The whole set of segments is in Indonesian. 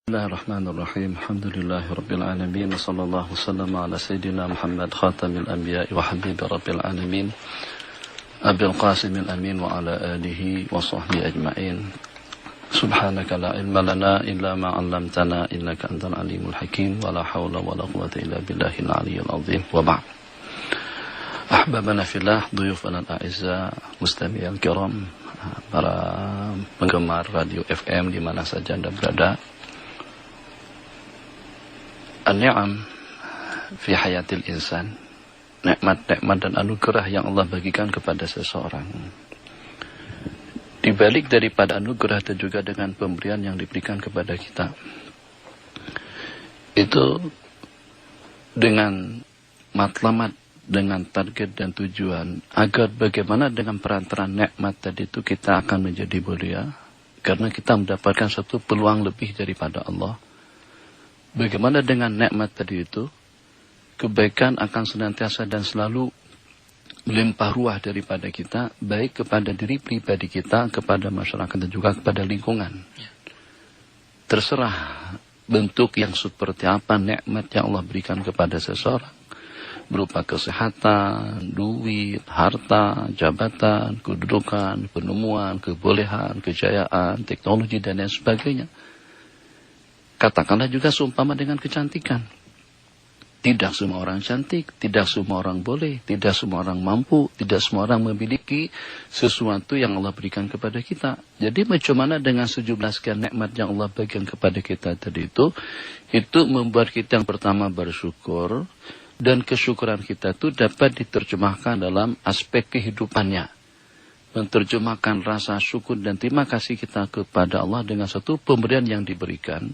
Bismillahirrahmanirrahim. Alhamdulillahirabbil alamin. Wassallallahu wasallama ala sayyidina Muhammad khatamil anbiya'i wa habibi rabbil alamin. Abil Qasimil amin wa ala alihi wa sahbihi ajma'in. Subhanaka la ilma lana illa ma 'allamtana innaka antal alimul hakim wa la haula wa la quwwata illa billahil aliyyil azim. Wa ba'd. Ahbabana fillah, dhuyufana al-a'izza, mustami'al kiram, para penggemar radio FM di mana saja Anda berada. An-ni'am fi hayatil insan, nikmat-nikmat dan anugerah yang Allah bagikan kepada seseorang. Dibalik daripada anugerah dan juga dengan pemberian yang diberikan kepada kita, itu dengan matlamat, dengan target dan tujuan agar bagaimana dengan perantaraan nikmat tadi itu kita akan menjadi mulia, karena kita mendapatkan satu peluang lebih daripada Allah. Bagaimana dengan nikmat tadi itu, kebaikan akan senantiasa dan selalu melimpah ruah daripada kita, baik kepada diri pribadi kita, kepada masyarakat dan juga kepada lingkungan. Terserah bentuk yang seperti apa nikmat yang Allah berikan kepada seseorang, berupa kesehatan, duit, harta, jabatan, kedudukan, penemuan, kebolehan, kejayaan, teknologi dan lain sebagainya. Katakanlah juga seumpama dengan kecantikan. Tidak semua orang cantik, tidak semua orang boleh, tidak semua orang mampu, tidak semua orang memiliki sesuatu yang Allah berikan kepada kita. Jadi macam mana dengan 17 sekian nikmat yang Allah berikan kepada kita tadi itu membuat kita yang pertama bersyukur, dan kesyukuran kita itu dapat diterjemahkan dalam aspek kehidupannya. Menerjemahkan rasa syukur dan terima kasih kita kepada Allah dengan satu pemberian yang diberikan.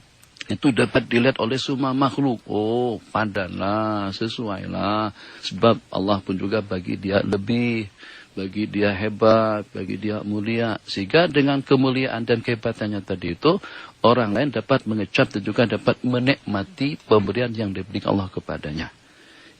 Itu dapat dilihat oleh semua makhluk. Oh, padanlah, sesuailah. Sebab Allah pun juga bagi dia lebih, bagi dia hebat, bagi dia mulia. Sehingga dengan kemuliaan dan kehebatannya tadi itu, orang lain dapat mengecap dan juga dapat menikmati pemberian yang diberikan Allah kepadanya.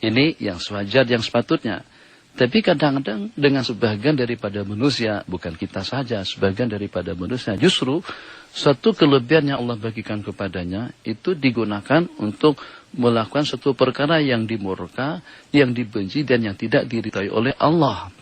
Ini yang sewajar, yang sepatutnya. Tapi kadang-kadang dengan sebagian daripada manusia, bukan kita saja, sebagian daripada manusia, justru satu kelebihan yang Allah bagikan kepadanya itu digunakan untuk melakukan satu perkara yang dimurka, yang dibenci dan yang tidak diridhai oleh Allah.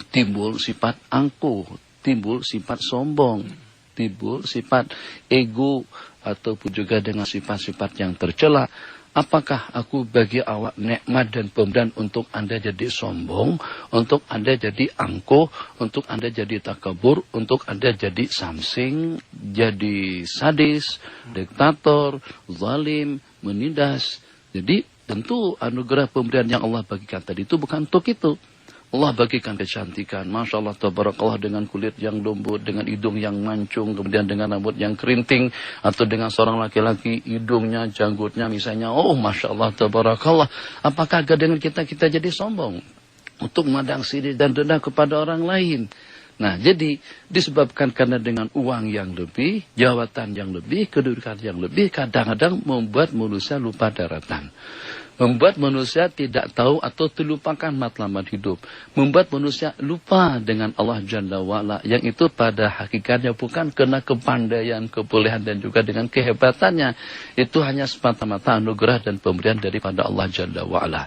Timbul sifat angkuh, timbul sifat sombong, timbul sifat ego, ataupun juga dengan sifat-sifat yang tercela. Apakah aku bagi awak nikmat dan pemberian untuk Anda jadi sombong, untuk Anda jadi angkuh, untuk Anda jadi takabur, untuk Anda jadi samsing, jadi sadis, diktator, zalim, menindas. Jadi tentu anugerah pemberian yang Allah bagikan tadi itu bukan untuk itu. Allah bagikan kecantikan, Masya Allah, tabarakallah, dengan kulit yang lembut, dengan hidung yang mancung, kemudian dengan rambut yang kerinting, atau dengan seorang laki-laki, hidungnya, janggutnya misalnya, oh Masya Allah, tabarakallah. Apakah dengan kita jadi sombong untuk memandang sini dan rendah kepada orang lain? Nah, jadi disebabkan karena dengan uang yang lebih, jabatan yang lebih, kedudukan yang lebih, kadang-kadang membuat manusia lupa daratan. Membuat manusia tidak tahu atau terlupakan matlamat hidup. Membuat manusia lupa dengan Allah Jalla wa'ala. Yang itu pada hakikatnya bukan karena kepandaian, kebolehan dan juga dengan kehebatannya. Itu hanya semata-mata anugerah dan pemberian daripada Allah Jalla wa'ala.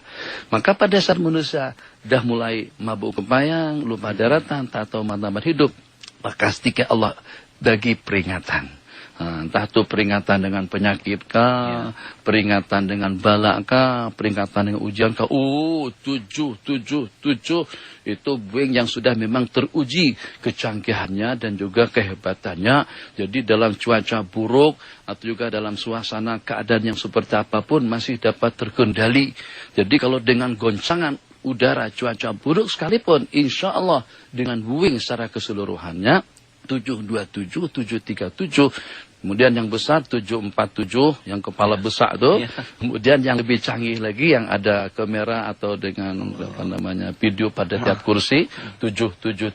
Maka pada saat manusia dah mulai mabuk kepayang, lupa daratan, tak tahu matlamat hidup, maka sedikit Allah bagi peringatan. Entah itu peringatan dengan penyakit kah, peringatan dengan bala kah, peringatan dengan ujian kah. Oh, 7 itu wing yang sudah memang teruji kecanggihannya dan juga kehebatannya. Jadi dalam cuaca buruk atau juga dalam suasana keadaan yang seperti apapun masih dapat terkendali. Jadi kalau dengan goncangan udara cuaca buruk sekalipun, insya Allah dengan wing secara keseluruhannya 727, 737, kemudian yang besar 747, yang kepala besar tuh, kemudian yang lebih canggih lagi yang ada kamera atau dengan apa namanya video pada tiap kursi 777.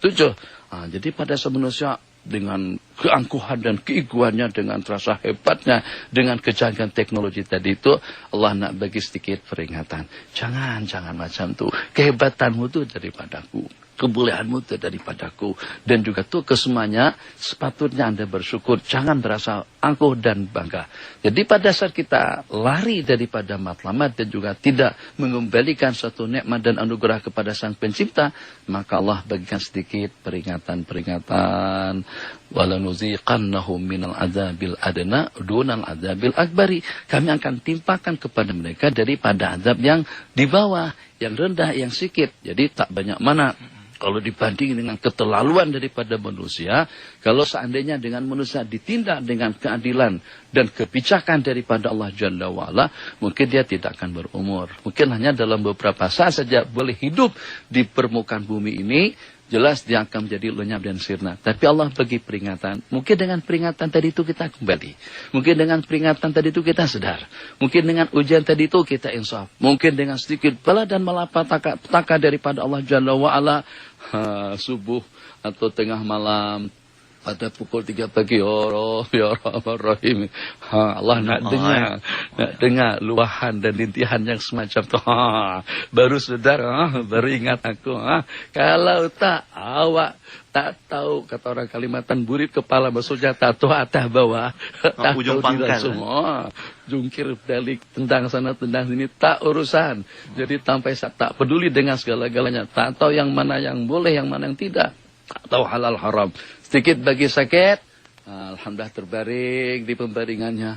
Jadi pada manusia dengan keangkuhan dan keiguannya, dengan rasa hebatnya, dengan kecanggihan teknologi tadi itu, Allah nak bagi sedikit peringatan. Jangan macam tuh. Kehebatanmu tuh daripadaku. kebolehanmu itu daripadaku. Dan juga tuh kesemuanya sepatutnya Anda bersyukur. Jangan berasa angkuh dan bangga. Jadi pada saat kita lari daripada matlamat dan juga tidak mengembalikan suatu nikmat dan anugerah kepada Sang Pencipta, maka Allah bagikan sedikit peringatan-peringatan. Walanuziqannahum minal adzabil adna dunal adzabil akbari. Kami akan timpakan kepada mereka daripada azab yang di bawah, yang rendah, yang sikit. Jadi tak banyak mana. Kalau dibanding dengan keterlaluan daripada manusia, kalau seandainya dengan manusia ditindak dengan keadilan dan kebijakan daripada Allah Jalla wa'ala, mungkin dia tidak akan berumur. Mungkin hanya dalam beberapa saat saja boleh hidup di permukaan bumi ini, jelas dia akan menjadi lenyap dan sirna. Tapi Allah bagi peringatan. Mungkin dengan peringatan tadi itu kita kembali. Mungkin dengan peringatan tadi itu kita sadar. Mungkin dengan ujian tadi itu kita insaf. Mungkin dengan sedikit bala dan malapetaka daripada Allah Jalla wa'ala, subuh atau tengah malam pada pukul 3 pagi, ya Rahim, Allah nak dengar luahan dan rintihan yang semacam tu. Baru sedar, baru ingat aku. Kalau tak awak tak tahu, kata orang Kalimantan, burit kepala maksudnya tak tahu atas bawah, tak ujung tahu tidak pangkal semua. Jungkir balik, tendang sana tendang sini, tak urusan. Jadi sampai tak peduli dengan segala-galanya, tak tahu yang mana yang boleh, yang mana yang tidak, tak tahu halal haram. Sedikit bagi sakit, alhamdulillah terbaring di pembaringannya.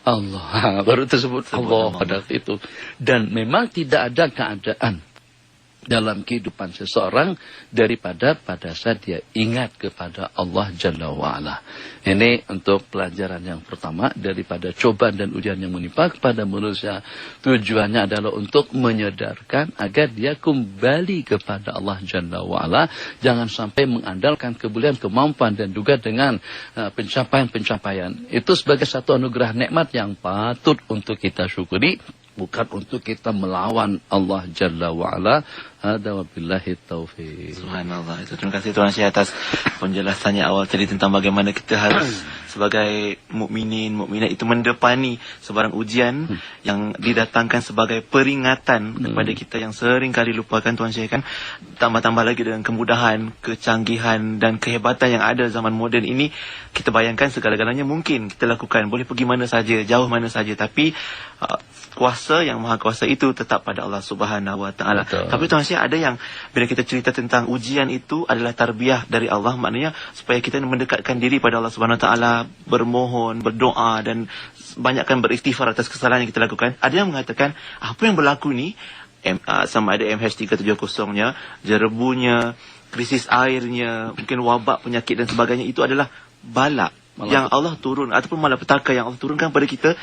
Allah, baru tersebut Allah pada waktu itu. Dan memang tidak ada keadaan dalam kehidupan seseorang daripada pada saat dia ingat kepada Allah Jalla wa'ala. Ini untuk pelajaran yang pertama daripada cobaan dan ujian yang menimpa kepada manusia. Tujuannya adalah untuk menyadarkan agar dia kembali kepada Allah Jalla wa'ala. Jangan sampai mengandalkan kebolehan, kemampuan dan juga dengan pencapaian-pencapaian. Itu sebagai satu anugerah nikmat yang patut untuk kita syukuri. Bukan untuk kita melawan Allah Jalla wa'ala. Hada wa billahi taufiq. Subhanallah. Terima kasih Tuan Syekh atas penjelasannya awal tadi tentang bagaimana kita harus sebagai mukminin, mukminat itu mendepani sebarang ujian yang didatangkan sebagai peringatan kepada kita yang sering kali lupakan Tuan Syekh kan. Tambah-tambah lagi dengan kemudahan, kecanggihan dan kehebatan yang ada zaman moden ini, kita bayangkan segala-galanya mungkin kita lakukan. Boleh pergi mana saja, jauh mana saja, tapi kuasa yang maha kuasa itu tetap pada Allah Subhanahu wa taala. Tapi Tuan Syekh, ada yang bila kita cerita tentang ujian itu adalah tarbiyah dari Allah, maknanya supaya kita mendekatkan diri pada Allah Subhanahu wa taala, bermohon, berdoa dan banyakkan beristighfar atas kesalahan yang kita lakukan. Ada yang mengatakan apa yang berlaku ni, sama ada MH370-nya, jerebunya, krisis airnya, mungkin wabak, penyakit dan sebagainya, itu adalah bala yang Allah turun ataupun malapetaka yang Allah turunkan pada kita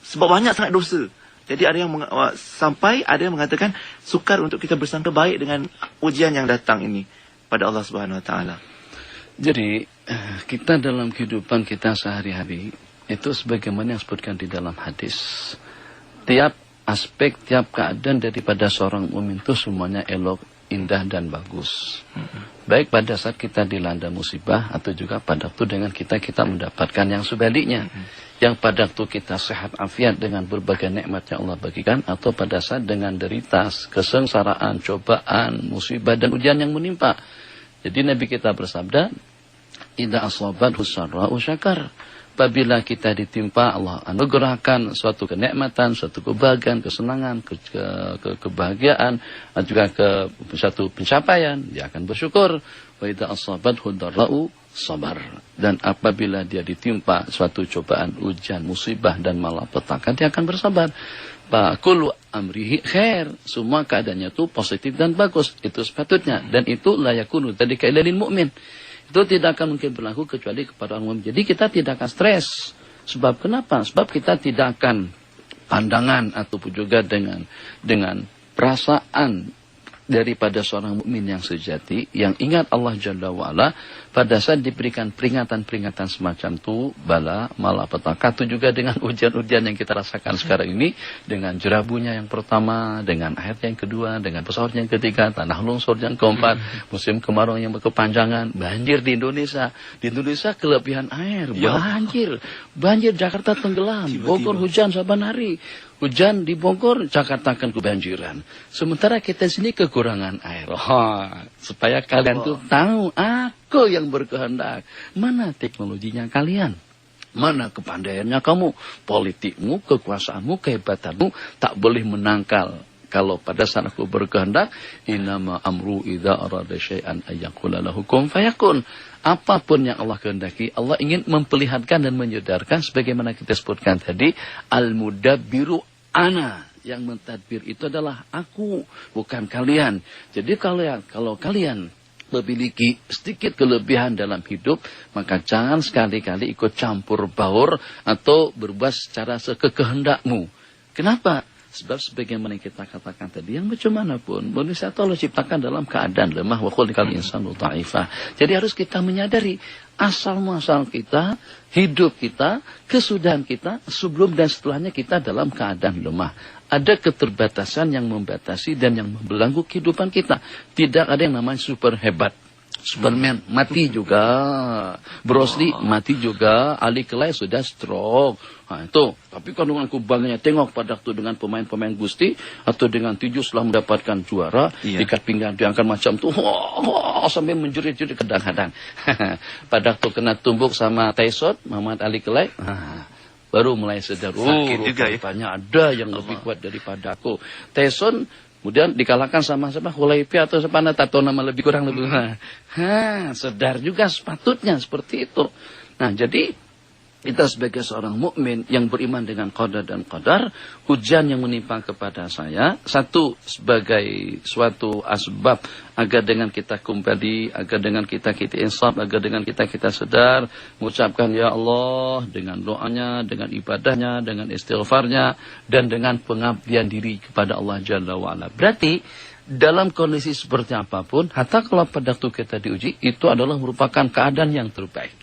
sebab banyak sangat dosa. Jadi ada yang sampai ada yang mengatakan sukar untuk kita bersangka baik dengan ujian yang datang ini pada Allah Subhanahu wa taala. Jadi kita dalam kehidupan kita sehari-hari itu sebagaimana yang disebutkan di dalam hadis, tiap aspek, tiap keadaan daripada seorang mukmin itu semuanya elok, indah dan bagus. Baik pada saat kita dilanda musibah atau juga pada waktu dengan kita mendapatkan yang sebaliknya. Yang pada waktu kita sehat afiat dengan berbagai nikmat yang Allah bagikan, atau pada saat dengan derita, kesengsaraan, cobaan, musibah dan ujian yang menimpa. Jadi Nabi kita bersabda, idza asabathu sarra'u syakar. Apabila kita ditimpa, Allah anugerahkan suatu kenikmatan, suatu kebahagiaan, kesenangan, kebahagiaan, dan juga suatu pencapaian, dia akan bersyukur. Wa idza asabathu dharra'u sabar. Dan apabila dia ditimpa suatu cobaan, ujian, musibah dan malapetaka, dia akan bersabar. Kullu amrihi khair. Semua keadaannya itu positif dan bagus. Itu sepatutnya. Dan itu la yakunu dzalika illa lil mu'min. Itu tidak akan mungkin berlaku kecuali kepada orang mukmin. Jadi kita tidak akan stres. Sebab kenapa? Sebab kita tidak akan pandangan ataupun juga dengan perasaan daripada seorang mukmin yang sejati, yang ingat Allah Jalla wa'ala, pada saat diberikan peringatan-peringatan semacam itu, bala, malapetaka, itu juga dengan ujian-ujian yang kita rasakan sekarang ini, dengan jerabunya yang pertama, dengan air yang kedua, dengan pesawat yang ketiga, tanah longsor yang keempat, musim kemarau yang berkepanjangan, banjir di Indonesia. Di Indonesia kelebihan air, banjir Jakarta tenggelam, Bogor hujan saban hari. Hujan di Bogor, Jakarta akan kebanjiran. Sementara kita sini kekurangan air. Supaya kalian tuh tahu, aku yang berkehendak. Mana teknologinya kalian? Mana kepandaiannya kamu? Politikmu, kekuasaanmu, kehebatanmu tak boleh menangkal. Kalau pada saat aku berkehendak, innama amru idza arada syai'an ayyaqula lahu kun fayakun. Apapun yang Allah kehendaki, Allah ingin memperlihatkan dan menyedarkan sebagaimana kita sebutkan tadi, al-mudabbiru ana, yang mentadbir itu adalah aku, bukan kalian. Jadi kalau kalian memiliki sedikit kelebihan dalam hidup, maka jangan sekali-kali ikut campur baur atau berbuat secara sekehendakmu. Kenapa? Sebab sebagaimana kita katakan tadi, yang bagaimanapun manusia itu Allah ciptakan dalam keadaan lemah, wa khuliqal insanu dha'ifah. Jadi harus kita menyadari asal-muasal kita, hidup kita, kesudahan kita, sebelum dan setelahnya kita dalam keadaan lemah. Ada keterbatasan yang membatasi dan yang membelenggu kehidupan kita. Tidak ada yang namanya super hebat. Superman mati juga, Bruce Lee mati juga, Ali Kelai sudah stroke. Nah, itu. Tapi kalau dengan kubangnya tengok pada waktu dengan pemain-pemain Gusti atau dengan tinju setelah mendapatkan juara, ikat pinggang diangkat macam tuh, sampai menjerit-jerit kadang-kadang. Pada waktu kena tumbuk sama Tyson, Muhammad Ali Kelai, baru mulai sadar, rupanya ada yang lebih kuat daripada aku. Tyson kemudian dikalahkan sama siapa? Hulaifi atau siapa? Tato nama lebih kurang lebih. Sedar juga sepatutnya seperti itu. Nah, jadi kita sebagai seorang mukmin yang beriman dengan qada dan qadar, ujian yang menimpa kepada saya, satu sebagai suatu asbab agar dengan kita kembali, agar dengan kita insaf, agar dengan kita sadar, mengucapkan ya Allah dengan doanya, dengan ibadahnya, dengan istighfarnya, dan dengan pengabdian diri kepada Allah Jalla wa'ala. Berarti dalam kondisi seperti apapun, hatta kalau pada waktu kita diuji, itu adalah merupakan keadaan yang terbaik.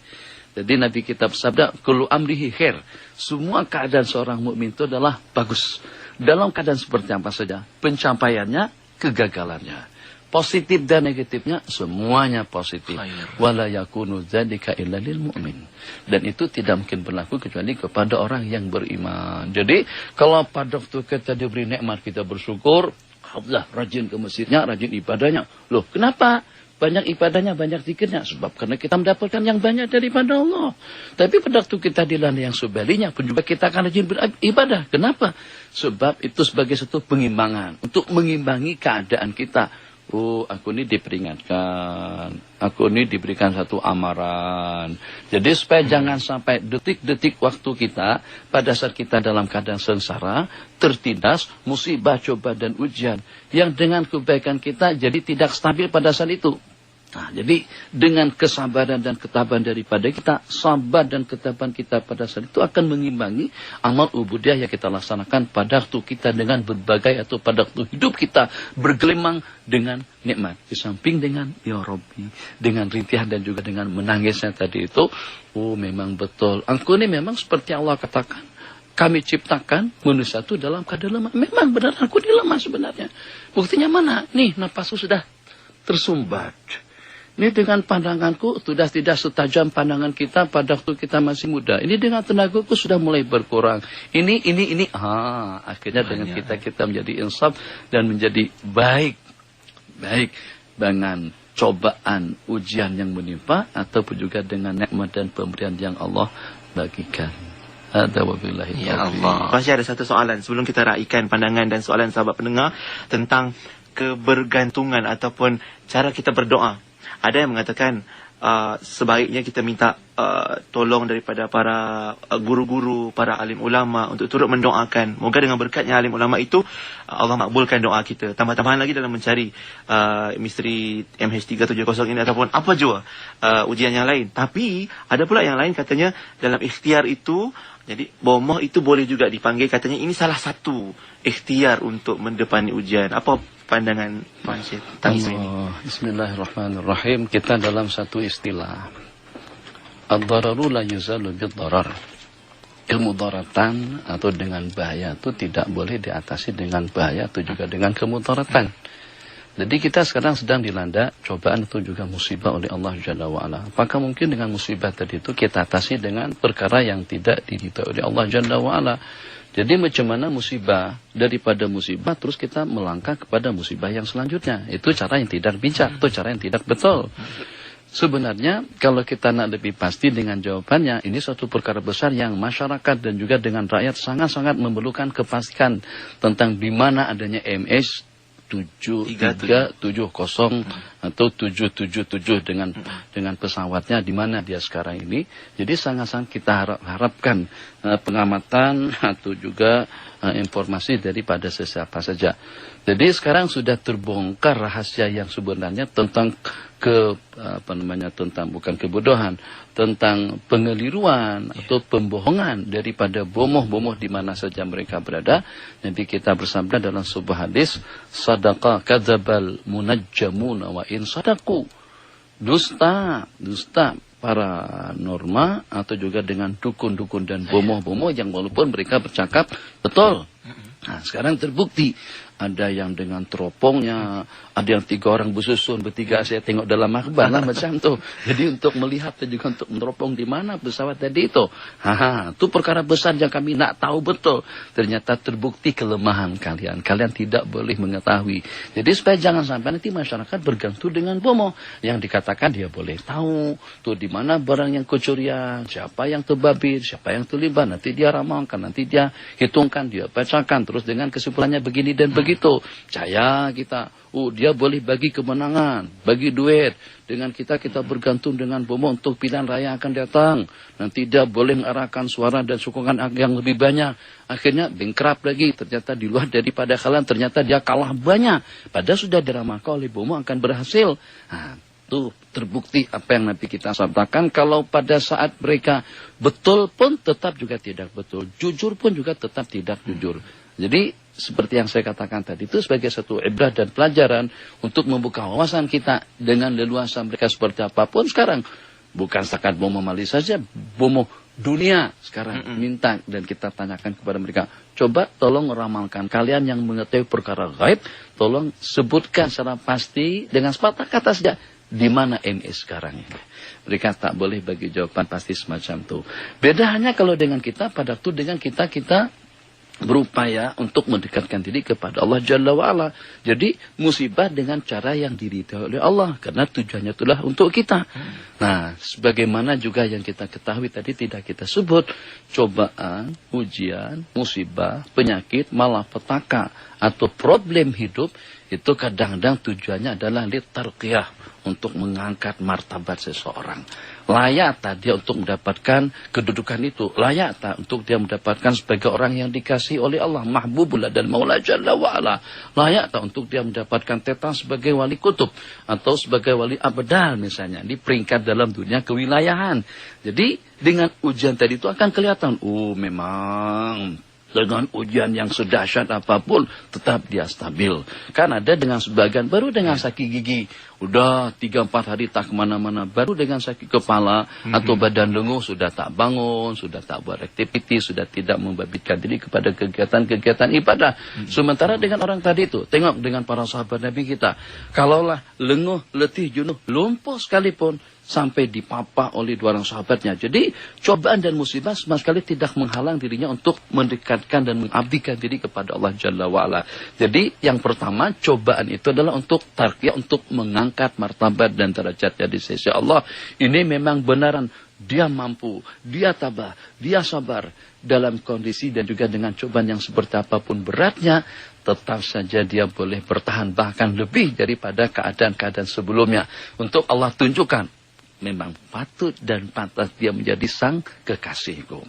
Jadi Nabi kita bersabda, kullu amrihi khair. Semua keadaan seorang mukmin itu adalah bagus. Dalam keadaan seperti apa saja, pencapaiannya, kegagalannya, positif dan negatifnya, semuanya positif. Wala yakunu dzalika illa lil mu'min. Dan itu tidak mungkin berlaku kecuali kepada orang yang beriman. Jadi kalau pada waktu kita diberi nikmat, kita bersyukur, alhamdulillah, rajin ke masjidnya, rajin ibadahnya. Loh, kenapa? Banyak ibadahnya, banyak zikirnya. Sebab karena kita mendapatkan yang banyak daripada Allah. Tapi pada waktu kita dilanda yang sebalinya pun juga kita akan rajin beribadah. Kenapa? Sebab itu sebagai satu pengimbangan. Untuk mengimbangi keadaan kita. Oh, aku ini diperingatkan. Aku ini diberikan satu amaran. Jadi supaya jangan sampai detik-detik waktu kita, pada saat kita dalam keadaan sengsara, tertindas, musibah, cobaan dan ujian. Yang dengan kebaikan kita jadi tidak stabil pada saat itu. Nah, jadi dengan kesabaran dan ketabahan daripada kita, sabar dan ketabahan kita pada saat itu akan mengimbangi amal ubudiyah yang kita laksanakan pada waktu kita dengan berbagai atau pada waktu hidup kita bergelimang dengan nikmat. Di samping dengan ya Rabbi, dengan rintihan dan juga dengan menangisnya tadi itu, oh memang betul. Aku ini memang seperti Allah katakan, kami ciptakan manusia itu dalam keadaan lemah. Memang benar aku ini lemah sebenarnya. Buktinya mana? Nih, napasku sudah tersumbat. Ini dengan pandanganku sudah tidak setajam pandangan kita pada waktu kita masih muda. Ini dengan tenagaku sudah mulai berkurang. Ini. Akhirnya dengan kita menjadi insaf dan menjadi baik dengan cobaan ujian yang menimpa ataupun juga dengan nikmat dan pemberian yang Allah bagikan. Ada wabillahi ya Allah. Masih ada satu soalan sebelum kita raikan pandangan dan soalan sahabat pendengar tentang kebergantungan ataupun cara kita berdoa. Ada yang mengatakan sebaiknya kita minta tolong daripada para guru-guru, para alim ulama untuk turut mendoakan. Moga dengan berkatnya alim ulama itu Allah makbulkan doa kita. Tambah-tambahan lagi dalam mencari misteri MH370 ini ataupun apa jua ujian yang lain. Tapi ada pula yang lain katanya dalam ikhtiar itu, jadi bomoh itu boleh juga dipanggil, katanya ini salah satu ikhtiar untuk mendepani ujian. Apa pandangan Tuan Syed tentang isu ini? Bismillahirrahmanirrahim. Kita dalam satu istilah, ad-dararu la yuzalu bid-darar. Kemudaratan atau dengan bahaya itu tidak boleh diatasi dengan bahaya atau juga dengan kemudaratan. Jadi kita sekarang sedang dilanda cobaan itu juga musibah oleh Allah Jalla wa'ala. Apakah mungkin dengan musibah tadi itu kita atasi dengan perkara yang tidak diridhoi oleh Allah Jalla wa'ala? Jadi macam mana musibah, daripada musibah terus kita melangkah kepada musibah yang selanjutnya. Itu cara yang tidak bijak, itu cara yang tidak betul. Sebenarnya kalau kita nak lebih pasti dengan jawabannya, ini suatu perkara besar yang masyarakat dan juga dengan rakyat sangat-sangat memerlukan kepastian tentang di mana adanya MS 7370 atau 777 dengan pesawatnya, di mana dia sekarang ini. Jadi sangat-sangat kita harapkan pengamatan atau juga informasi daripada sesiapa saja. Jadi sekarang sudah terbongkar rahasia yang sebenarnya tentang tentang bukan kebodohan, tentang pengeliruan atau pembohongan daripada bomoh-bomoh di mana saja mereka berada. Nanti kita bersabda dalam sebuah hadis, sadaqa kadzabal munajjamuna wa in sadaku. Dusta para norma atau juga dengan dukun-dukun dan bomoh-bomoh yang walaupun mereka bercakap betul. Nah, sekarang terbukti ada yang dengan teropongnya, ada yang 3 orang bersusun, bertiga saya tengok dalam akhbar lah macam tu. Jadi untuk melihat dan juga untuk meneropong di mana pesawat tadi itu. Itu perkara besar yang kami nak tahu betul. Ternyata terbukti kelemahan kalian. Kalian tidak boleh mengetahui. Jadi supaya jangan sampai nanti masyarakat bergantung dengan bomoh. Yang dikatakan dia boleh tahu tuh di mana barang yang kecurian, siapa yang terbabit, siapa yang terlibat. Nanti dia ramalkan, nanti dia hitungkan, dia bacakan. Terus dengan kesimpulannya begini dan begitu. Percaya kita. Dia boleh bagi kemenangan, bagi duit. Dengan kita bergantung dengan bomoh untuk pilihan raya akan datang. Nanti dia boleh mengarahkan suara dan sokongan yang lebih banyak. Akhirnya bankrupt lagi. Ternyata di luar daripada kalian, ternyata dia kalah banyak. Padahal sudah diramalkan oleh bomoh akan berhasil. Itu terbukti apa yang nanti kita sabdakan. Kalau pada saat mereka betul pun tetap juga tidak betul. Jujur pun juga tetap tidak jujur. Jadi seperti yang saya katakan tadi itu sebagai satu ibrah dan pelajaran untuk membuka wawasan kita dengan leluasa mereka seperti apapun sekarang. Bukan setakat bomoh Malaysia saja, bomoh dunia sekarang minta dan kita tanyakan kepada mereka. Coba tolong ramalkan kalian yang mengetahui perkara gaib, tolong sebutkan secara pasti dengan sepatah kata saja. Di mana MS sekarang ini? Mereka tak boleh bagi jawaban pasti semacam itu. Beda hanya kalau dengan kita, pada itu dengan kita berupaya untuk mendekatkan diri kepada Allah Jalla wa'ala. Jadi musibah dengan cara yang diridhoi oleh Allah. Karena tujuannya itulah untuk kita. Nah, sebagaimana juga yang kita ketahui tadi tidak kita sebut. Cobaan, ujian, musibah, penyakit, malapetaka atau problem hidup. Itu kadang-kadang tujuannya adalah litarqiyah. Untuk mengangkat martabat seseorang. Layak tak dia untuk mendapatkan kedudukan itu? Layak tak untuk dia mendapatkan sebagai orang yang dikasihi oleh Allah, mahbubullah dan maula jalla wa'ala? Layak tak untuk dia mendapatkan tetang sebagai wali kutub atau sebagai wali abdal misalnya di peringkat dalam dunia kewilayahan? Jadi dengan ujian tadi itu akan kelihatan, memang dengan ujian yang sedahsyat apapun tetap dia stabil. Kan ada dengan sebagian baru dengan sakit gigi, udah 3-4 hari tak kemana-mana, baru dengan sakit kepala atau badan lenguh sudah tak bangun, sudah tak buat aktiviti, sudah tidak membabitkan diri kepada kegiatan-kegiatan ibadah. Sementara dengan orang tadi itu, tengok dengan para sahabat Nabi kita, kalaulah lenguh, letih, jenuh, lumpuh sekalipun, sampai dipapah oleh 2 orang sahabatnya. Jadi cobaan dan musibah sama sekali tidak menghalang dirinya untuk mendekatkan dan mengabdikan diri kepada Allah Jalla wa'ala. Jadi yang pertama cobaan itu adalah untuk tarqiyah, untuk mengangkat martabat dan derajatnya di sisi Allah. Ini memang benaran dia mampu, dia tabah, dia sabar dalam kondisi dan juga dengan cobaan yang seperti apapun beratnya, tetap saja dia boleh bertahan bahkan lebih daripada keadaan-keadaan sebelumnya. Untuk Allah tunjukkan memang patut dan pantas dia menjadi sang kekasihku.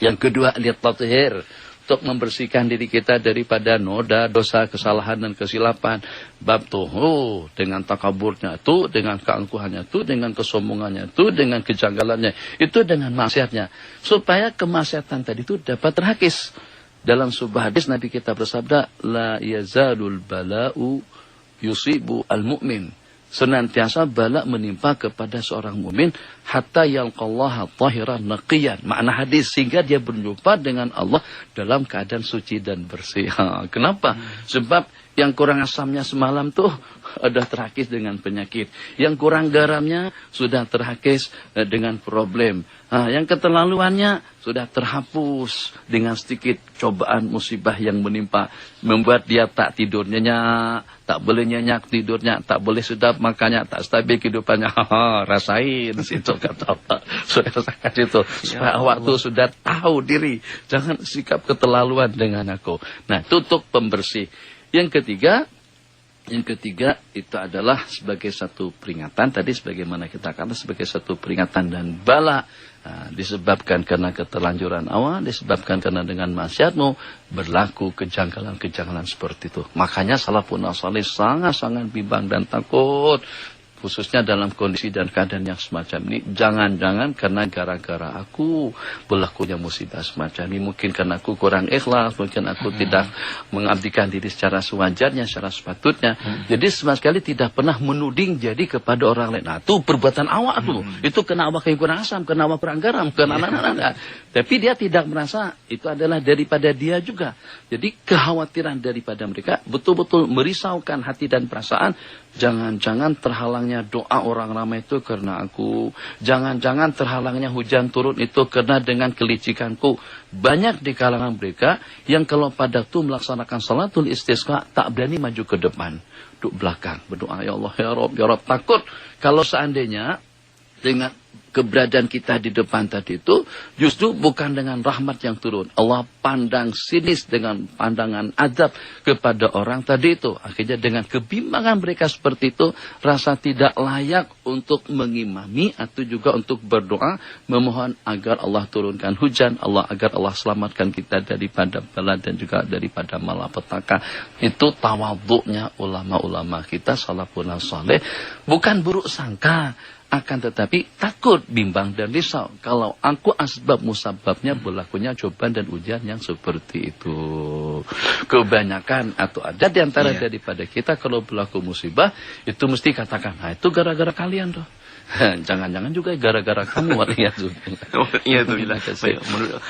Yang kedua, lihat tathir, untuk membersihkan diri kita daripada noda, dosa, kesalahan dan kesilapan. Bab tuh, dengan takaburnya itu, dengan keangkuhannya itu, dengan kesombongannya itu, dengan kejanggalannya itu, dengan maksiatnya, supaya kemaksiatan tadi itu dapat terhakis. Dalam sebuah hadis Nabi kita bersabda, la yazalul bala'u yusibu al-mu'min. Senantiasa bala menimpa kepada seorang mukmin hatta yalqallaha tahiran naqiyan. Makna hadis, sehingga dia berjumpa dengan Allah dalam keadaan suci dan bersih. Kenapa? Sebab yang kurang asamnya semalam tuh sudah terhakis dengan penyakit. Yang kurang garamnya sudah terhakis dengan problem. Yang keterlaluannya sudah terhapus dengan sedikit cobaan musibah yang menimpa. Membuat dia tak tidur nyenyak, tak boleh nyenyak tidurnya, tak boleh sedap makannya, tak stabil kehidupannya. Rasain situ kata Allah. Sudah rasakan itu. Supaya waktu sudah tahu diri. Jangan sikap keterlaluan dengan aku. Nah, tutup pembersih. Yang ketiga itu adalah sebagai satu peringatan. Tadi sebagaimana kita katakan sebagai satu peringatan dan bala. Disebabkan karena keterlanjuran awal, disebabkan karena dengan maksiatmu berlaku kejanggalan-kejanggalan seperti itu. Makanya salafun salih sangat-sangat bimbang dan takut, khususnya dalam kondisi dan keadaan yang semacam ini. Jangan-jangan karena gara-gara aku berlakunya musibah semacam ini. Mungkin karena aku kurang ikhlas, mungkin aku tidak mengabdikan diri secara sewajarnya, secara sepatutnya. Jadi sama sekali tidak pernah menuding jadi kepada orang lain. Nah, itu perbuatan awak tuh. Itu kena awak yang kurang asam, kena awak kurang garam, kena anak-anak. Tapi dia tidak merasa itu adalah daripada dia juga. Jadi kekhawatiran daripada mereka betul-betul merisaukan hati dan perasaan. Jangan-jangan terhalangnya doa orang ramai itu karena aku. Jangan-jangan terhalangnya hujan turun itu karena dengan kelicikanku. Banyak di kalangan mereka yang kalau pada itu melaksanakan salatul istisqa tak berani maju ke depan. Duduk belakang berdoa, ya Allah, ya Rabb. Takut kalau seandainya dengan keberadaan kita di depan tadi itu justru bukan dengan rahmat yang turun. Allah pandang sinis dengan pandangan azab kepada orang tadi itu. Akhirnya dengan kebimbangan mereka seperti itu, rasa tidak layak untuk mengimami atau juga untuk berdoa memohon agar Allah turunkan hujan, agar Allah selamatkan kita daripada bala dan juga daripada malapetaka. Itu tawadhu'nya ulama-ulama kita salafun saleh, bukan buruk sangka. Akan tetapi takut, bimbang dan risau kalau aku asbab musababnya berlakunya cobaan dan ujian yang seperti itu. Kebanyakan atau ada di antara daripada kita kalau berlaku musibah itu mesti katakan, nah itu gara-gara kalian tuh. Jangan-jangan juga gara-gara kamu. Iya tu bila.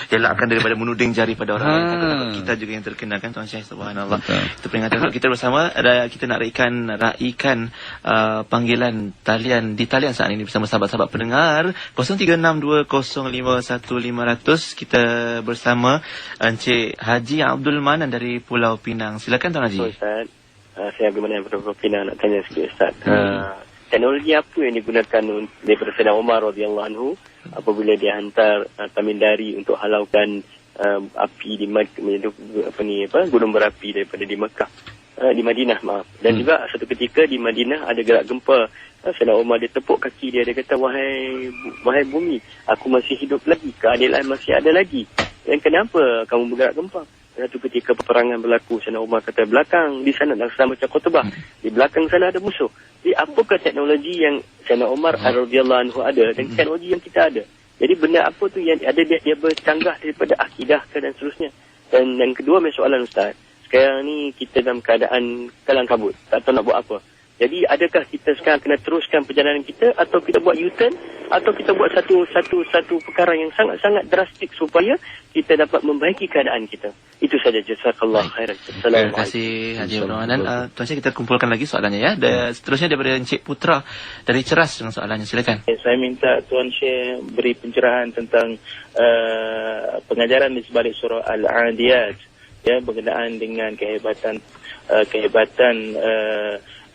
Ialah akan daripada menuding jari pada orang lain. Kita juga yang terkena kan, Tuan Syekh, subhanallah. Itu peringatan untuk kita bersama. Kita nak raikan panggilan di talian saat ini bersama sahabat-sahabat pendengar 0362051500. Kita bersama Encik Haji Abdul Manan dari Pulau Pinang. Silakan Tuan Haji. Ustaz, saya Abdul Manan dari Pulau Pinang, nak tanya sikit Ustaz. Teknologi apa yang digunakan daripada Sayyidina Umar radhiyallahu anhu apabila dia hantar tamindari untuk halaukan api di gunung berapi daripada di Mekah, di Madinah, maaf. Dan juga satu ketika di Madinah ada gerak gempa. Sayyidina Umar dia tepuk kaki dia kata, wahai bumi, aku masih hidup lagi, keadilan masih ada lagi. Dan kenapa kamu bergerak gempa? Satu ketika peperangan berlaku, Sayyidina Umar kata, belakang di sana, sama macam khutbah, di belakang sana ada musuh. Jadi apakah teknologi yang Sayyidina Umar radhiyallahu anhu ada dan teknologi yang kita ada? Jadi benda apa tu yang ada dia bercanggah daripada akidah dan seterusnya. Dan kedua soalan Ustaz, sekarang ni kita dalam keadaan kalang kabut, tak tahu nak buat apa. Jadi adakah kita sekarang kena teruskan perjalanan kita atau kita buat U-turn atau kita buat satu perkara yang sangat-sangat drastik supaya kita dapat membaiki keadaan kita. Itu saja, jazakallah khairan. Terima kasih Haji Abdul Manan. Tuan Syekh, kita kumpulkan lagi soalannya ya. Seterusnya daripada Encik Putra dari Ceras dengan soalannya, silakan. Saya minta Tuan Syekh beri pencerahan tentang pengajaran di sebalik surah Al-Adiyat, ya, berkenaan dengan kehebatan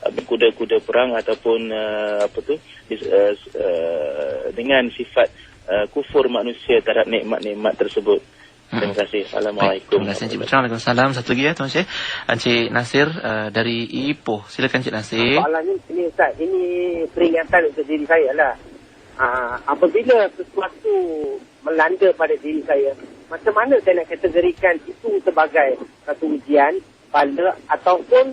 kuda-kuda perang ataupun dengan sifat kufur manusia terhadap nikmat-nikmat tersebut. Terima kasih. Assalamualaikum. Terima kasih Encik Putra. Waalaikumsalam. Satu lagi ya Tuan Syekh, Encik Nasir dari Ipoh. Silakan Encik Nasir. Soalan ini Ustaz, ini peringatan untuk diri saya lah. Apabila sesuatu melanda pada diri saya, macam mana saya nak kategorikan itu sebagai satu ujian, bala ataupun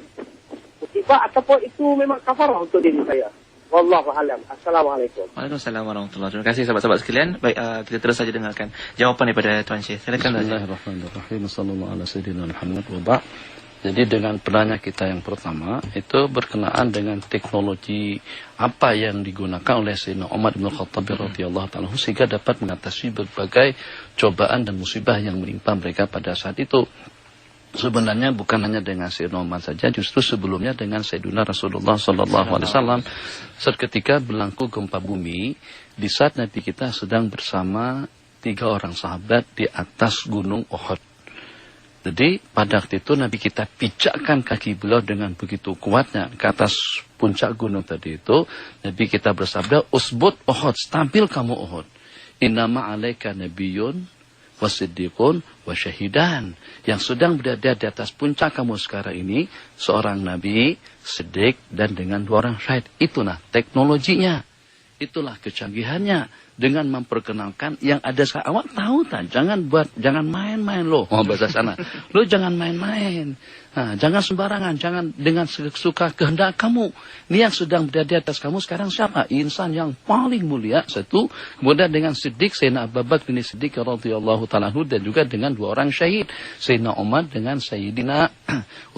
musibah, ataupun itu memang kafarah untuk diri saya. Wallahu a'lam. Assalamualaikum. Waalaikumsalam warahmatullahi wabarakatuh. Terima kasih sahabat-sahabat sekalian. Baik, kita terus saja dengarkan jawapan daripada Tuan Syekh. Silakan. Bismillahirrahmanirrahim. Sallallahu ala sayyidina Muhammad wa ba'. Jadi dengan penanya kita yang pertama itu berkenaan dengan teknologi apa yang digunakan oleh Sayyidina Umar bin Khattab radhiyallahu ta'ala sehingga dapat mengatasi berbagai cobaan dan musibah yang menimpa mereka pada saat itu. Sebenarnya bukan hanya dengan Sayyidina Umar saja, justru sebelumnya dengan Sayyidina Rasulullah sallallahu alaihi wasallam seketika berlaku gempa bumi di saat Nabi kita sedang bersama 3 orang sahabat di atas gunung Uhud. Jadi pada waktu itu Nabi kita pijakkan kaki beliau dengan begitu kuatnya ke atas puncak gunung tadi itu. Nabi kita bersabda, "Usbut Uhud, stabil kamu Uhud. Innama alaika nabiyyun wasiddiqun wasyahidan." Yang sedang berada di atas puncak kamu sekarang ini seorang nabi, siddiq dan dengan 2 orang syahid. Itulah teknologinya. Itulah kecanggihannya. Dengan memperkenalkan yang ada sekarang. Awak tahu tak? Jangan main-main loh. Oh, bahasa sana. Lo jangan main-main. Nah, jangan sembarangan. Jangan dengan suka kehendak kamu. Ini yang sedang berada di atas kamu sekarang siapa? Insan yang paling mulia. Satu. Kemudian dengan Siddiq, Sayyidina Abu Bakar bin Siddiq radhiyallahu ta'ala anhu, dan juga dengan 2 orang syahid. Sayyidina Umar dengan Sayyidina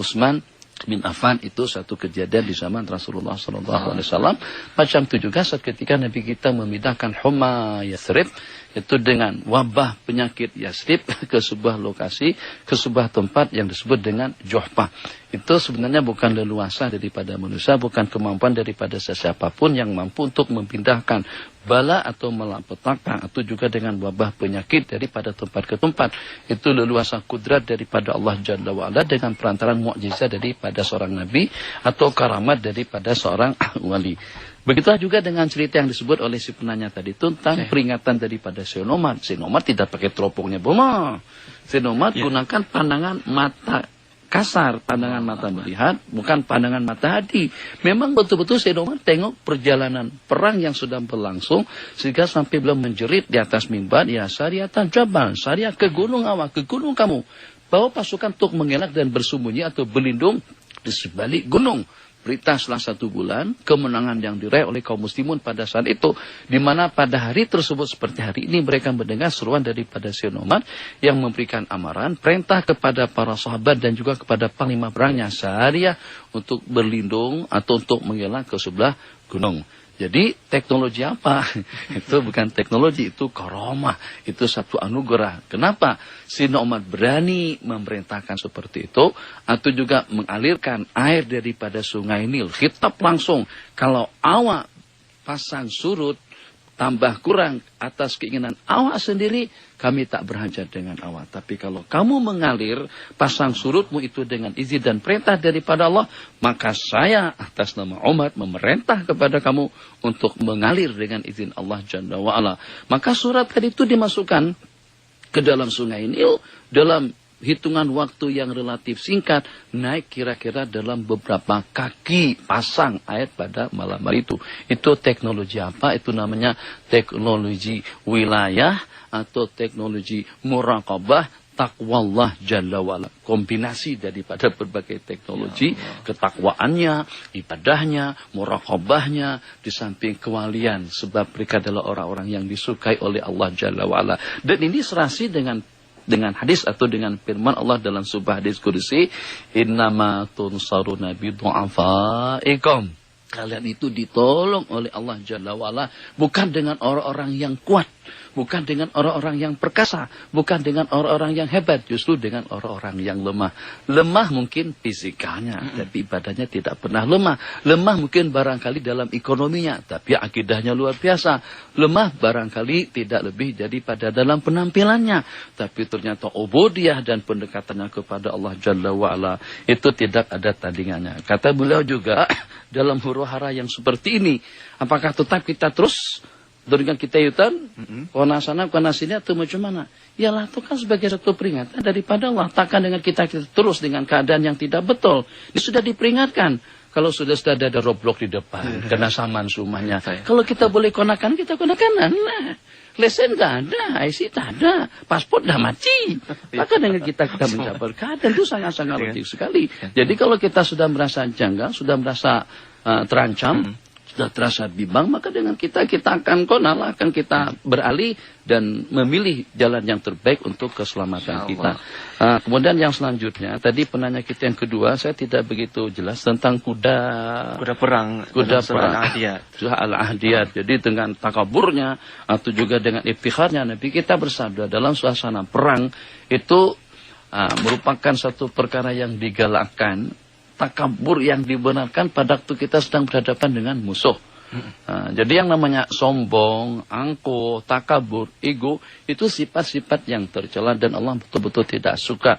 Utsman bin Affan. Itu satu kejadian di zaman Rasulullah SAW. Macam itu juga saat ketika Nabi kita memindahkan Humma Yathrib, itu dengan wabah penyakit Yathrib ke sebuah lokasi, ke sebuah tempat yang disebut dengan Juhfah. Itu sebenarnya bukan leluasa daripada manusia, bukan kemampuan daripada sesiapapun yang mampu untuk memindahkan bala atau malapetaka atau juga dengan wabah penyakit daripada tempat ke tempat. Itu leluasa kudrat daripada Allah Jalla wa'ala dengan perantaran mukjizat daripada seorang nabi atau karamat daripada seorang wali. Begitulah juga dengan cerita yang disebut oleh si penanya tadi tentang peringatan daripada Sayyidina Umar. Sayyidina Umar tidak pakai teropongnya boma. Sayyidina Umar gunakan pandangan mata kasar, pandangan mata melihat, bukan pandangan mata hati. Memang betul-betul Sayyidina Umar tengok perjalanan perang yang sedang berlangsung, sehingga sampai beliau menjerit di atas mimbar, "Ya Sariyatan Jabal, Sariyah ke gunung awak, ke gunung kamu. Bawa pasukan untuk mengelak dan bersembunyi atau berlindung di sebalik gunung." Berita setelah 1 bulan, kemenangan yang diraih oleh kaum muslimun pada saat itu. Di mana pada hari tersebut seperti hari ini mereka mendengar seruan daripada Sayyidina Umar yang memberikan amaran, perintah kepada para sahabat dan juga kepada panglima perangnya Sariyah untuk berlindung atau untuk mengelak ke sebelah gunung. Jadi teknologi apa? Itu bukan teknologi, itu karamah. Itu satu anugerah. Kenapa? Sayyidina Umar berani memerintahkan seperti itu. Atau juga mengalirkan air daripada sungai Nil. Khitab langsung. Kalau awak pasang surut, tambah kurang atas keinginan awak sendiri, kami tak berhajat dengan awak. Tapi kalau kamu mengalir, pasang surutmu itu dengan izin dan perintah daripada Allah, maka saya atas nama Umar memerintah kepada kamu untuk mengalir dengan izin Allah Jalla wa'ala. Maka surat tadi itu dimasukkan ke dalam sungai Nil dalam hitungan waktu yang relatif singkat, naik kira-kira dalam beberapa kaki pasang air pada malam hari itu. Itu teknologi apa? Itu namanya teknologi wilayah atau teknologi muraqabah takwallah Jalla wa'ala. Kombinasi daripada berbagai teknologi, ketakwaannya, ibadahnya, muraqabahnya, di samping kewalian. Sebab mereka adalah orang-orang yang disukai oleh Allah Jalla wa'ala. Dan ini serasi dengan hadis atau dengan firman Allah dalam sebuah hadis kursi, innama tunsaruna bidu'afaikum. Kalian itu ditolong oleh Allah Jalla wa'ala bukan dengan orang-orang yang kuat, bukan dengan orang-orang yang perkasa, bukan dengan orang-orang yang hebat, justru dengan orang-orang yang lemah. Lemah mungkin fisikanya, tapi ibadahnya tidak pernah lemah. Lemah mungkin barangkali dalam ekonominya, tapi akidahnya luar biasa. Lemah barangkali tidak lebih daripada dalam penampilannya, tapi ternyata ubudiyah dan pendekatannya kepada Allah Jalla wa'ala itu tidak ada tandingannya. Kata beliau juga dalam huru-hara yang seperti ini, apakah tetap kita terus dengan kita yutan, kona sana, kona sini, atau macam mana? Yalah, itu kan sebagai satu peringatan daripada Allah. Takkan dengan kita terus dengan keadaan yang tidak betul. Ini sudah diperingatkan. Kalau sudah ada roblok di depan, kena saman sumanya. Kalau kita boleh konakan, kita konakan. Nah, lesen tak ada, IC tak ada, paspor dah mati. Maka dengan kita mencapai keadaan itu sangat-sangat penting sekali. Jadi kalau kita sudah merasa janggal, sudah merasa terancam, sudah terasa bimbang, maka dengan kita akan konal, akan kita beralih dan memilih jalan yang terbaik untuk keselamatan kita. Kemudian yang selanjutnya, tadi penanya kita yang kedua, saya tidak begitu jelas tentang kuda perang. Surah Al-Ahdiyat. Jadi dengan takaburnya atau juga dengan iftikharnya, Nabi kita bersabda dalam suasana perang itu merupakan satu perkara yang digalakkan. Takabur yang dibenarkan pada waktu kita sedang berhadapan dengan musuh. Jadi yang namanya sombong, angkuh, takabur, ego, itu sifat-sifat yang tercela dan Allah betul-betul tidak suka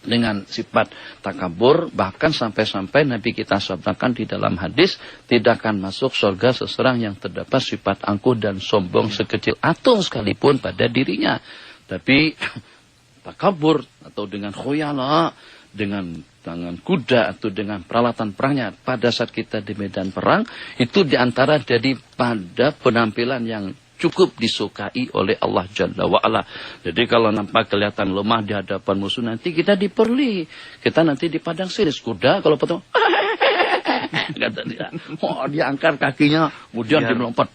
dengan sifat takabur. Bahkan sampai-sampai Nabi kita sabdakan di dalam hadis, tidak akan masuk surga seseorang yang terdapat sifat angkuh dan sombong sekecil atom sekalipun pada dirinya. Tapi takabur atau dengan khuyala, dengan tangan kuda atau dengan peralatan perangnya pada saat kita di medan perang, itu diantara daripada penampilan yang cukup disukai oleh Allah Jalla wa'ala. Jadi kalau nampak kelihatan lemah di hadapan musuh, nanti kita diperli. Kita nanti di padang siris kuda, kalau potong kata dia, dia angkat kakinya, kemudian dia melompat,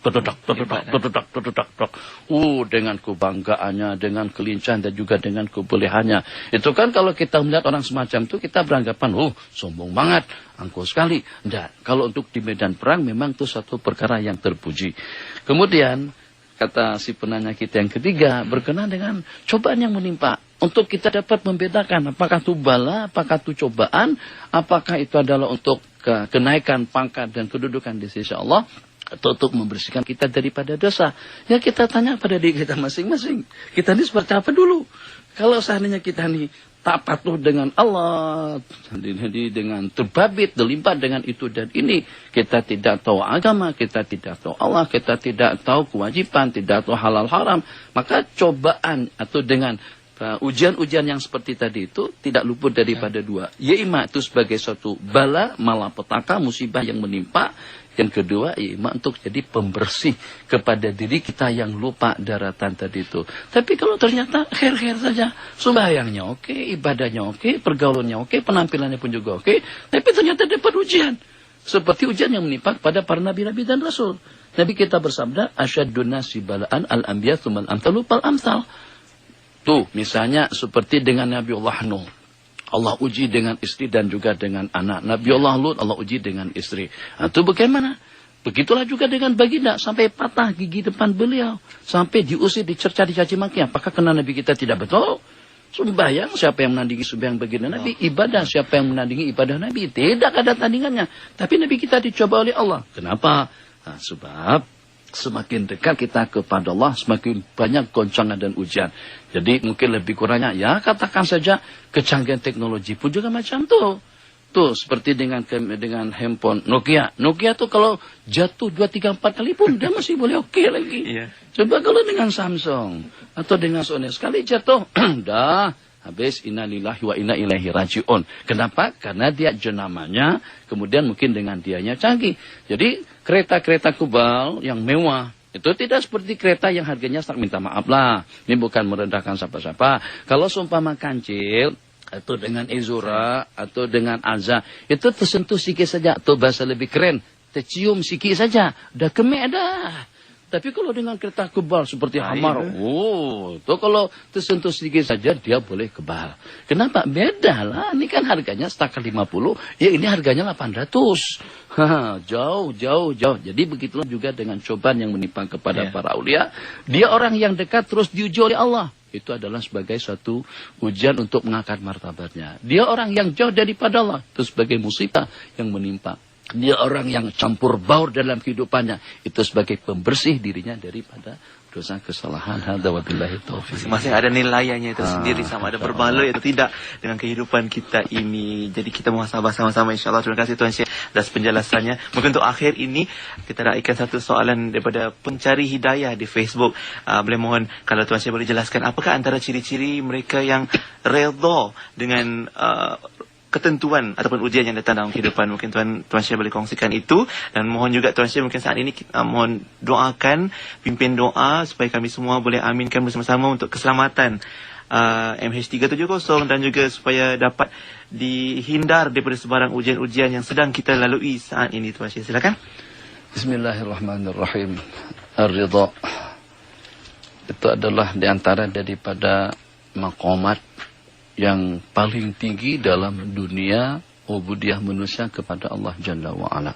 dengan kebanggaannya, dengan kelincahan dan juga dengan kebolehannya. Itu kan kalau kita melihat orang semacam itu, kita beranggapan, sombong banget, angkuh sekali. Tidak, kalau untuk di medan perang memang itu satu perkara yang terpuji. Kemudian kata si penanya kita yang ketiga, berkenaan dengan cobaan yang menimpa. Untuk kita dapat membedakan apakah itu bala, apakah itu cobaan, apakah itu adalah untuk kenaikan pangkat dan kedudukan di sisi Allah, atau untuk membersihkan kita daripada dosa. Ya kita tanya pada diri kita masing-masing. Kita ini seperti apa dulu? Kalau seandainya kita ini tak patuh dengan Allah, dengan terbabit, terlibat dengan itu dan ini, kita tidak tahu agama, kita tidak tahu Allah, kita tidak tahu kewajiban, tidak tahu halal haram, maka cobaan atau dengan ujian-ujian yang seperti tadi itu tidak luput daripada dua. Yaitu itu sebagai suatu bala, malapetaka, musibah yang menimpa. Yang kedua, untuk jadi pembersih kepada diri kita yang lupa daratan tadi itu. Tapi kalau ternyata khair-khair saja, sembahyangnya oke, ibadahnya oke, pergaulannya oke, penampilannya pun juga oke, tapi ternyata dapat ujian. Seperti ujian yang menimpa kepada para nabi-nabi dan rasul. Nabi kita bersabda, asyadun nasi balaan al-anbiya tsummal amsalu fal amsal. Tuh, misalnya seperti dengan Nabi Allah Nuh. Allah uji dengan istri dan juga dengan anak. Nabi Allah Lut, Allah uji dengan istri. Itu bagaimana? Begitulah juga dengan baginda. Sampai patah gigi depan beliau. Sampai diusir, dicerca, dicaci maki. Apakah kena Nabi kita tidak betul? Sembahyang, siapa yang menandingi sembahyang baginda Nabi? Ibadah, siapa yang menandingi ibadah Nabi? Tidak ada tandingannya. Tapi Nabi kita dicoba oleh Allah. Kenapa? Sebab semakin dekat kita kepada Allah, semakin banyak goncangan dan ujian. Jadi mungkin lebih kurangnya, ya katakan saja kecanggihan teknologi pun juga macam tuh. Tuh seperti dengan handphone Nokia. Nokia tuh kalau jatuh 2, 3, 4 kali pun dia masih boleh oke lagi. Iya. Coba kalau dengan Samsung atau dengan Sony, sekali jatuh, dah habis, innalillahi wa inna ilaihi raji'un. Kenapa? Karena dia jenamanya, kemudian mungkin dengan dianya canggih. Jadi kereta-kereta kubal yang mewah, itu tidak seperti kereta yang harganya tak minta maaf lah. Ini bukan merendahkan siapa-siapa. Kalau seumpama kancil, atau dengan Ezura, atau dengan Azza, itu tersentuh sikit saja. Atau bahasa lebih keren, tercium sikit saja. Udah kemek dah. Tapi kalau dengan kereta kebal seperti Hamar, itu kalau tersentuh sedikit saja dia boleh kebal. Kenapa? Beda lah. Ini kan harganya setakat 50, ya ini harganya 800. Jauh. Jadi begitulah juga dengan cobaan yang menimpa kepada para aulia. Dia orang yang dekat terus diuji oleh Allah. Itu adalah sebagai suatu ujian untuk mengangkat martabatnya. Dia orang yang jauh daripada Allah. Itu sebagai musibah yang menimpa. Dia orang yang campur baur dalam kehidupannya. Itu sebagai pembersih dirinya daripada dosa kesalahan. Hadza wabillahi taufiq. Masing-masing ada nilainya itu sendiri, sama ada berbaloi atau tidak dengan kehidupan kita ini. Jadi kita muhasabah sama-sama insyaAllah. Terima kasih Tuan Syekh atas penjelasannya. Mungkin untuk akhir ini kita raikan satu soalan daripada pencari hidayah di Facebook. Boleh mohon kalau Tuan Syekh boleh jelaskan apakah antara ciri-ciri mereka yang redha dengan ketentuan ataupun ujian yang datang dalam kehidupan. Mungkin Tuan Syekh boleh kongsikan itu. Dan mohon juga Tuan Syekh mungkin saat ini mohon doakan, pimpin doa supaya kami semua boleh aminkan bersama-sama untuk keselamatan MH370 dan juga supaya dapat dihindar daripada sebarang ujian-ujian yang sedang kita lalui saat ini. Tuan Syekh silakan. Bismillahirrahmanirrahim. Ar-ridha itu adalah diantara daripada maqamat yang paling tinggi dalam dunia ubudiyah manusia kepada Allah Jalla wa'ala.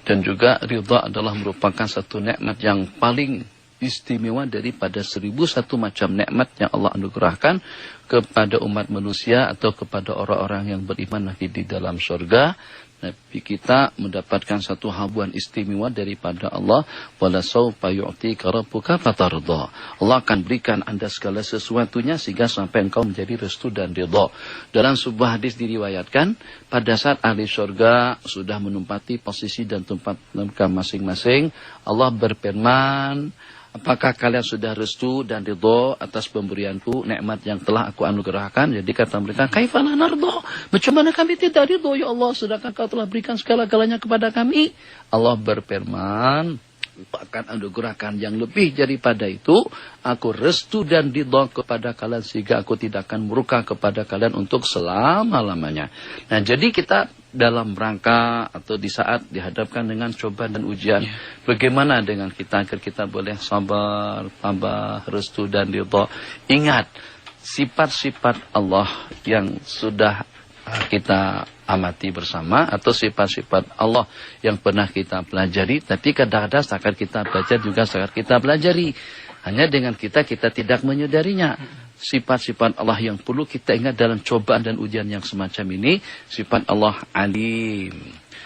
Dan juga ridha adalah merupakan satu nikmat yang paling istimewa daripada 1001 macam nikmat yang Allah anugerahkan kepada umat manusia atau kepada orang-orang yang beriman nanti di dalam surga. Nabi kita mendapatkan satu habuan istimewa daripada Allah. Wala sawfa yu'tika rabbuka fatarda. Allah akan berikan anda segala sesuatunya sehingga sampai engkau menjadi restu dan ridha. Dalam sebuah hadis diriwayatkan, pada saat ahli surga sudah menempati posisi dan tempat mereka masing-masing, Allah berfirman, apakah kalian sudah restu dan ridha atas pemberianku, nikmat yang telah aku anugerahkan? Jadi kata mereka, kaifala nardo? Macam mana kami tidak ridha ya Allah, sedangkan kau telah berikan segala-galanya kepada kami? Allah berfirman, akan anugerahkan yang lebih daripada itu. Aku restu dan ridha kepada kalian sehingga aku tidak akan murka kepada kalian untuk selama-lamanya. Nah, jadi kita dalam rangka atau di saat dihadapkan dengan cobaan dan ujian, bagaimana dengan kita agar kita boleh sabar, tabah, restu dan ridha? Ingat sifat-sifat Allah yang sudah kita amati bersama atau sifat-sifat Allah yang pernah kita pelajari, tapi kadang-kadang saat kita belajar juga saat kita pelajari. Hanya dengan kita tidak menyadarinya. Sifat-sifat Allah yang perlu kita ingat dalam cobaan dan ujian yang semacam ini, sifat Allah alim,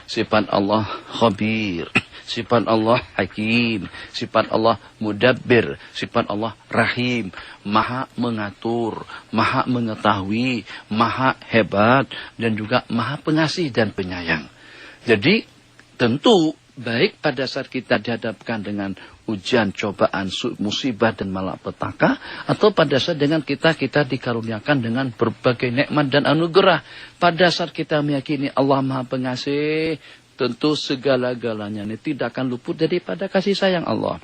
sifat Allah khabir, sifat Allah hakim, sifat Allah mudabbir, sifat Allah rahim, maha mengatur, maha mengetahui, maha hebat, dan juga maha pengasih dan penyayang. Jadi tentu baik pada saat kita dihadapkan dengan ujian, cobaan, musibah dan malapetaka, atau pada saat dengan kita dikaruniakan dengan berbagai nikmat dan anugerah. Pada saat kita meyakini Allah Maha Pengasih, tentu segala-galanya ini tidak akan luput daripada kasih sayang Allah.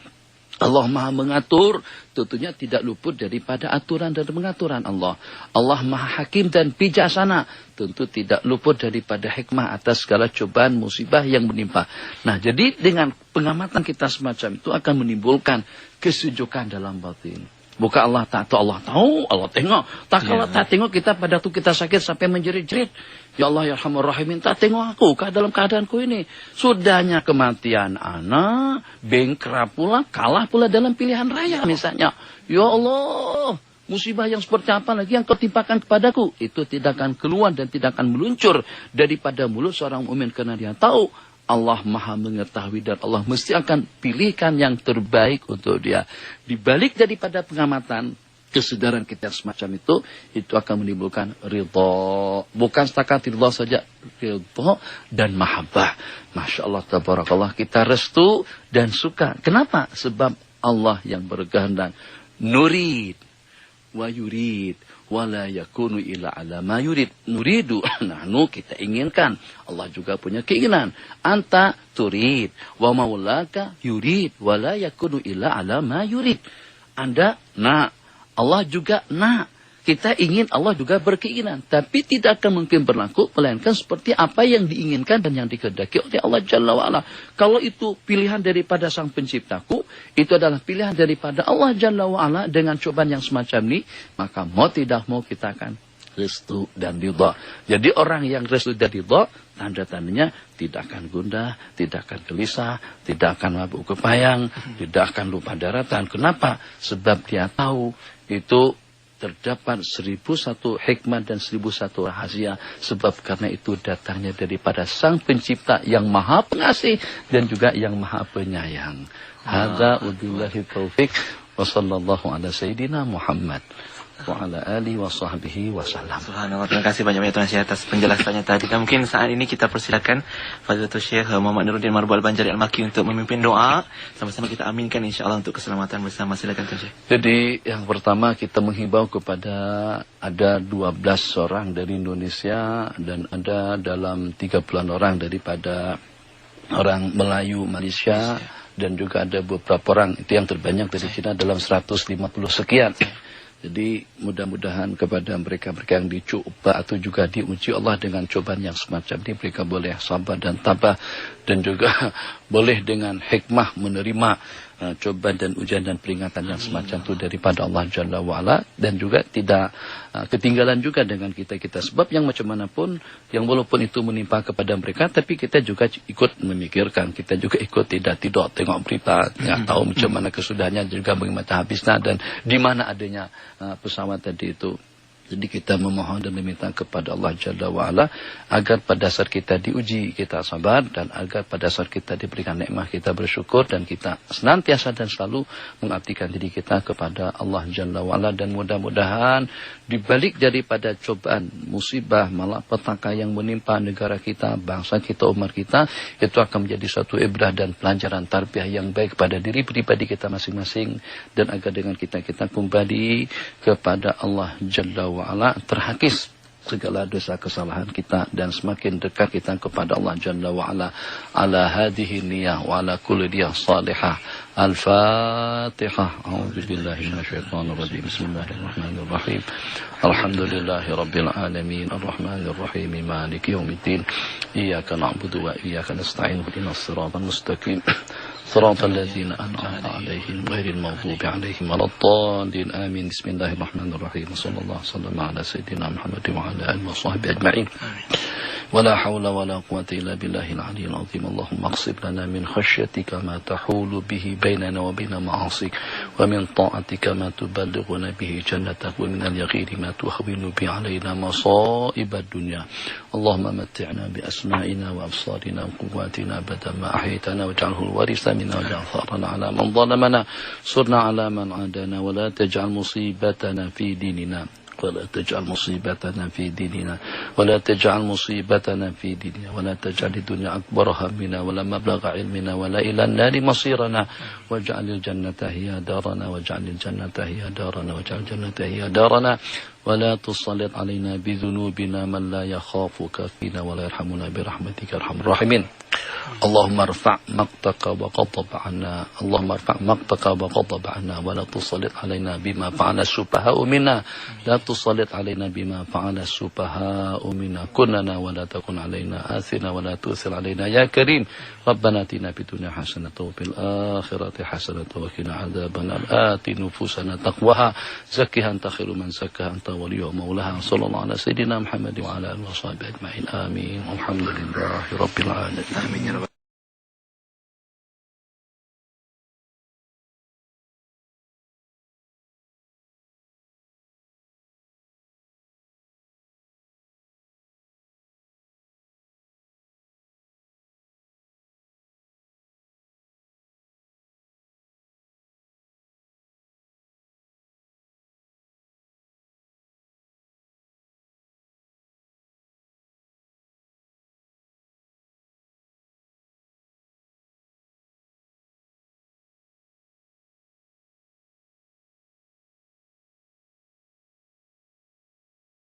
Allah Maha Mengatur, tentunya tidak luput daripada aturan dan pengaturan Allah. Allah Maha Hakim dan bijaksana, tentu tidak luput daripada hikmah atas segala cobaan musibah yang menimpa. Nah, jadi dengan pengamatan kita semacam itu akan menimbulkan kesejukan dalam batin. Bukan Allah tak tahu, Allah tahu, Allah tengok. Tak kalau tak tengok kita pada waktu kita sakit sampai menjerit-jerit. Ya Allah ya Arhamar Rahimin, tak tengok aku dalam keadaanku ini. Sudahnya kematian anak, bengkrap pula, kalah pula dalam pilihan raya misalnya. Ya Allah, musibah yang seperti apa lagi yang kau timpakan kepadaku? Itu tidak akan keluar dan tidak akan meluncur daripada mulut seorang mukmin karena dia tahu Allah Maha mengetahui dan Allah mesti akan pilihkan yang terbaik untuk dia. Di balik daripada pengamatan, kesedaran kita semacam itu akan menimbulkan ridha. Bukan setakat ridha saja, ridha dan mahabbah. Masya Allah, tabarakallah, kita restu dan suka. Kenapa? Sebab Allah yang berkehendak. Nurid wa yurid wala yakunu illa ala ma yurid. Nuridu, nahnu kita inginkan, Allah juga punya keinginan. Anta turid wa maulaka yurid wala yakunu illa ala ma yurid. Anda nak, Allah juga nak. Kita ingin, Allah juga berkeinginan. Tapi tidak akan mungkin berlaku melainkan seperti apa yang diinginkan dan yang dikehendaki oleh Allah Jalla wa'ala. Kalau itu pilihan daripada Sang Penciptaku, itu adalah pilihan daripada Allah Jalla wa'ala dengan cobaan yang semacam ini, maka mau tidak mau kita akan restu dan ridha. Jadi orang yang restu dan ridha, tanda-tandanya tidak akan gundah, tidak akan gelisah, tidak akan mabuk kepayang, tidak akan lupa daratan. Kenapa? Sebab dia tahu itu terdapat 1001 hikmah dan 1001 rahasia. Sebab karena itu datangnya daripada Sang Pencipta yang Maha Pengasih dan juga yang Maha Penyayang. Hadza wabillahi taufik wa sallallahu ala sayyidina Muhammad wa ala alihi wa sahbihi wasallam. Subhanallah, terima kasih banyak-banyak Tuan Syekh atas penjelasannya tadi. Dan mungkin saat ini kita persilakan Fadilatul Syekh Muhammad Nuruddin Marbul Al-Banjari Al-Makki untuk memimpin doa. Sama-sama kita aminkan insya-Allah untuk keselamatan bersama. Silakan Tuan Syekh. Jadi yang pertama kita menghimbau kepada ada 12 orang dari Indonesia dan ada dalam 30-an orang daripada orang Melayu Malaysia dan juga ada beberapa orang itu yang terbanyak dari Cina dalam 150 sekian. Jadi mudah-mudahan kepada mereka-mereka yang dicoba atau juga diuji Allah dengan cobaan yang semacam ini, mereka boleh sabar dan tabah dan juga boleh dengan hikmah menerima cobaan dan ujian dan peringatan yang semacam itu daripada Allah Jalla wa'ala, dan juga tidak ketinggalan juga dengan kita-kita. Sebab yang macam mana pun, yang walaupun itu menimpa kepada mereka, tapi kita juga ikut memikirkan, kita juga ikut tidak tengok berita, tahu macam mana kesudahannya, juga bagaimana habisnya dan di mana adanya pesawat tadi itu. Jadi kita memohon dan meminta kepada Allah Jalla wa'ala agar pada saat kita diuji kita sabar, dan agar pada saat kita diberikan nikmat kita bersyukur, dan kita senantiasa dan selalu mengabdikan diri kita kepada Allah Jalla wa'ala. Dan mudah-mudahan dibalik daripada cobaan, musibah, malapetaka yang menimpa negara kita, bangsa kita, umat kita, itu akan menjadi suatu ibrah dan pelajaran tarbiyah yang baik pada diri pribadi kita masing-masing, dan agar dengan kita kembali kepada Allah Jalla wa'ala, terhakis segala dosa kesalahan kita, dan semakin dekat kita kepada Allah Jalla wa'ala. Ala hadihi niyah wa ala kulli niyah salihah. Al-Fatihah. A'udzu billahi minasyaitonir rajim. Bismillahirrahmanirrahim. Alhamdulillahi rabbil alamin. Arrahmanir rahim. Maliki yaumiddin. Iyyaka na'budu wa iyyaka nasta'in. Ihdinas siratal mustaqim. صراط الذين أنعمت عليهم غير المغضوب عليهم ولا الضالين آمين. بسم الله الرحمن الرحيم. صلى الله وسلم على سيدنا محمد وعلى آله وصحبه أجمعين. ولا حول ولا قوة إلا بالله العلي العظيم. اللهم اقسم لنا من خشيتك ما تحول به بيننا وبين معاصيك، ومن طاعتك ما تبلغنا به جنتك، ومن اليقين ما تهون به علينا مصائب الدنيا. اللهم متعنا بأسمائنا وأبصارنا وقواتنا أبدا ما أحييتنا، واجعله الوارث منا، واجعل ثارنا على من ظلمنا، صرنا على من عادانا، ولا تجعل مصيبتنا في ديننا، ولا تجعل مصيبتنا في ديننا، ولا تجعل مصيبتنا في ديننا، ولا تجعل الدنيا أكبر همنا ولا مبلغ علمنا ولا إلى النار مصيرنا، واجعل الجنة هي دارنا، واجعل الجنة هي دارنا، واجعل الجنة هي دارنا، ولا تسلط علينا بذنوبنا من لا يخافك فينا ولا يرحمنا برحمتك أرحم الراحمين. اللهم ارفع مقتك وغضب عنا، اللهم ارفع مقتك وغضب عنا، ولا تسلط علينا بما فعل السفهاء منا، لا تسلط علينا بما فعل السفهاء منا، كننا ولا تكن علينا آثنا، ولا تؤثر علينا يا كريم. ربنا آتنا في الدنيا حسنة وفي الآخرة حسنة وقنا عذاب النار. آت نفوسنا تقواها، زكها أنت خير من زكاها، أنت ولي ومولاها. صلى الله على سيدنا محمد وعلى آله وصحبه أجمعين. آمين. والحمد لله رب العالمين. آمين.